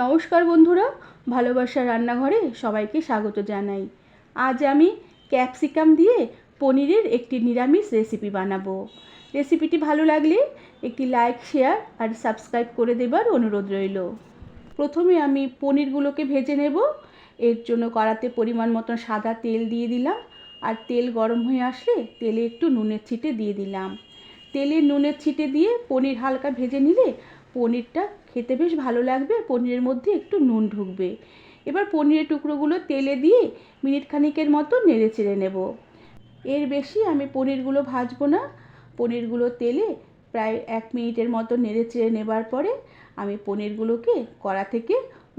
নমস্কার বন্ধুরা, ভালোবাসার রান্নাঘরে সবাইকে স্বাগত জানাই। আজ আমি ক্যাপসিকাম দিয়ে পনিরের একটি নিরামিষ রেসিপি বানাবো। রেসিপিটি ভালো লাগলে একটি লাইক, শেয়ার আর সাবস্ক্রাইব করে দেবার অনুরোধ রইল। প্রথমে আমি পনিরগুলোকে ভেজে নেব। এর জন্য কড়াতে পরিমাণ মতো সাদা তেল দিয়ে দিলাম, আর তেল গরম হয়ে আসলে তেলে একটু নুনের ছিটে দিয়ে দিলাম। তেলে নুনের ছিটে দিয়ে পনির হালকা ভেজে নিলে পনিরটা খেতে বেশ ভালো লাগবে, পনিরের মধ্যে একটু নুন ঢুকবে। এবার পনিরের টুকরোগুলো তেলে দিয়ে মিনিট খানিকের মতো নেড়ে চেড়ে নেব। এর বেশি আমি পনিরগুলো ভাজবো না। পনিরগুলো তেলে প্রায় 1 মিনিটের মতো নেড়ে চেড়ে নেবার পরে আমি পনিরগুলোকে কড়া থেকে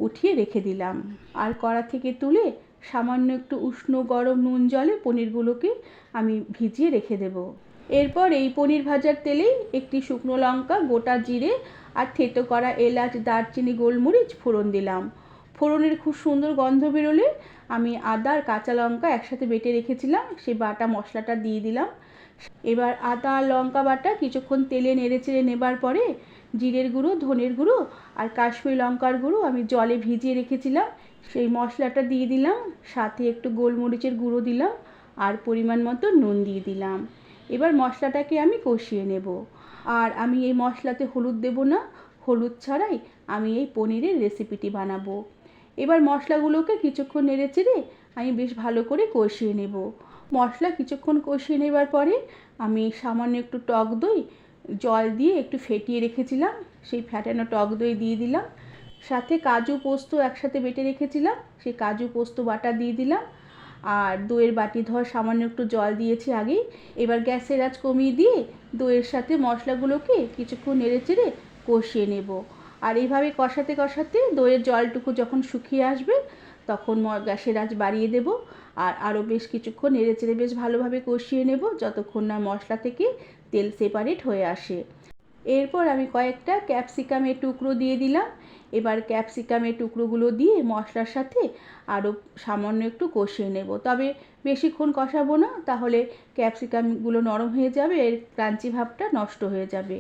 উঠিয়ে রেখে দিলাম, আর কড়া থেকে তুলে সামান্য একটু উষ্ণ গরম নুন জলে পনিরগুলোকে আমি ভিজিয়ে রেখে দেব। এরপর এই পনির ভাজার তেলেই একটি শুকনো লঙ্কা, গোটা জিরে আর থেতো করা এলাচ, দারচিনি, গোলমরিচ ফোড়ন দিলাম। ফোড়নের খুব সুন্দর গন্ধ বেরোলে আমি আদা আর কাঁচা লঙ্কা একসাথে বেটে রেখেছিলাম, সেই বাটা মশলাটা দিয়ে দিলাম। এবার আদা আর লঙ্কা বাটা কিছুক্ষণ তেলে নেড়ে চেড়ে নেবার পরে জিরের গুঁড়ো, ধনের গুঁড়ো আর কাশ্মীরি লঙ্কার গুঁড়ো আমি জলে ভিজিয়ে রেখেছিলাম, সেই মশলাটা দিয়ে দিলাম। সাথে একটু গোলমরিচের গুঁড়ো দিলাম আর পরিমাণ মতো নুন দিয়ে দিলাম। এবার মশলাটাকে আমি কষিয়ে নেব। আর আমি এই মশলাতে হলুদ দেব না, হলুদ ছাড়াই আমি এই পনিরের রেসিপিটি বানাবো। এবার মশলাগুলোকে কিছুক্ষণ নেড়ে চেড়ে আমি বেশ ভালো করে কষিয়ে নেব। মশলা কিছুক্ষণ কষিয়ে নেবার পরে আমি সামান্য একটু টক দই জল দিয়ে একটু ফেটিয়ে রেখেছিলাম, সেই ফ্যাটানো টক দই দিয়ে দিলাম। সাথে কাজু পোস্ত একসাথে বেটে রেখেছিলাম, সেই কাজু পোস্ত বাটা দিয়ে দিলাম। আর দইয়ের বাটি ধোয়া সামান্য একটু জল দিয়েছি আগেই। এবার গ্যাসের আঁচ কমিয়ে দিয়ে দইয়ের সাথে মশলাগুলোকে কিছুক্ষণ নেড়ে চেড়ে কষিয়ে নেব। আর এইভাবে কষাতে কষাতে দইয়ের জলটুকু যখন শুকিয়ে আসবে তখন গ্যাসের আঁচ বাড়িয়ে দেব। আর আরও বেশ কিছুক্ষণ নেড়ে চেড়ে বেশ ভালোভাবে কষিয়ে নেব যতক্ষণ না মশলা থেকে তেল সেপারেট হয়ে আসে। এরপর আমি কয়েকটা ক্যাপসিকামের টুকরো দিয়ে দিলাম। এবার ক্যাপসিকামের টুকরোগুলো দিয়ে মশলার সাথে আরও সামান্য একটু কষিয়ে নেব, তবে বেশিক্ষণ কষাবো না, তাহলে ক্যাপসিকামগুলো নরম হয়ে যাবে, এর ক্রাঞ্চি ভাবটা নষ্ট হয়ে যাবে।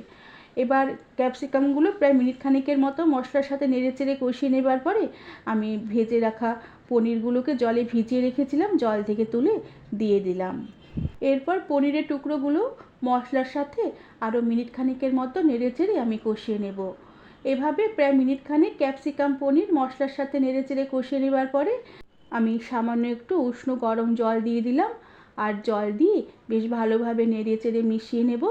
এবার ক্যাপসিকামগুলো প্রায় মিনিট খানিকের মতো মশলার সাথে নেড়ে চেড়ে কষিয়ে নেবার পরে আমি ভেজে রাখা পনিরগুলোকে জলে ভিজিয়ে রেখেছিলাম, জল থেকে তুলে দিয়ে দিলাম। এরপর পনিরের টুকরোগুলো মশলার সাথে আরও মিনিট খানিকের মতো নেড়ে চেড়ে আমি কষিয়ে নেব। এভাবে প্রায় মিনিট খানেক ক্যাপসিকাম পনির মশলার সাথে নেড়ে চেড়ে কষিয়ে নেবার পরে আমি সামান্য একটু উষ্ণ গরম জল দিয়ে দিলাম, আর জল দিয়ে বেশ ভালোভাবে নেড়ে চেড়ে মিশিয়ে নেব।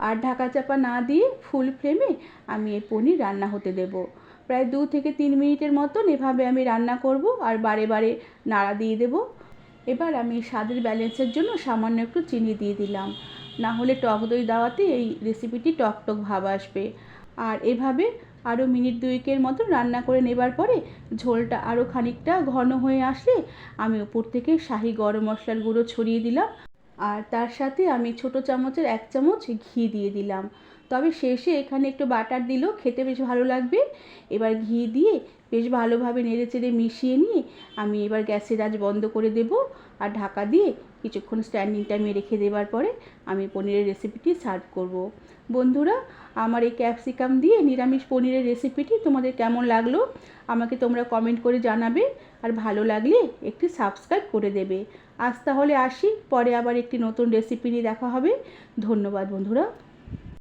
আর ঢাকা চাপা না দিয়ে ফুল ফ্লেমে আমি এই পনির রান্না হতে দেব। প্রায় 2 থেকে 3 মিনিটের মতন এভাবে আমি রান্না করব, আর বারে বারে নাড়া দিয়ে দেব। এবার আমি স্বাদের ব্যালেন্সের জন্য সামান্য একটু চিনি দিয়ে দিলাম, না হলে টক দই দেওয়াতে এই রেসিপিটি টক টক ভাব আসবে। আর এভাবে আরও মিনিট 2 মতো রান্না করে নেবার পরে ঝোলটা আরও খানিকটা ঘন হয়ে আসলে আমি উপর থেকে শাহি গরম মশলার গুঁড়ো ছড়িয়ে দিলাম, আর তার সাথে আমি ছোটো চামচের 1 চামচ ঘি দিয়ে দিলাম। তবে শেষে এখানে একটু বাটার দিলেও খেতে বেশ ভালো লাগবে। এবার ঘি দিয়ে বেশ ভালোভাবে নেড়ে চেড়ে মিশিয়ে নিয়ে আমি এবার গ্যাসের আঁচ বন্ধ করে দেব, আর ঢাকা দিয়ে কিছুক্ষণ স্ট্যান্ডিং টাইমে রেখে দেবার পরে আমি পনিরের রেসিপিটি সার্ভ করব। বন্ধুরা, আমার এই ক্যাপসিকাম দিয়ে নিরামিষ পনিরের রেসিপিটি তোমাদের কেমন লাগলো আমাকে তোমরা কমেন্ট করে জানাবে, আর ভালো লাগলে একটি সাবস্ক্রাইব করে দেবে। আজ তাহলে আসি, পরে আবার একটি নতুন রেসিপি নিয়ে দেখা হবে। ধন্যবাদ বন্ধুরা।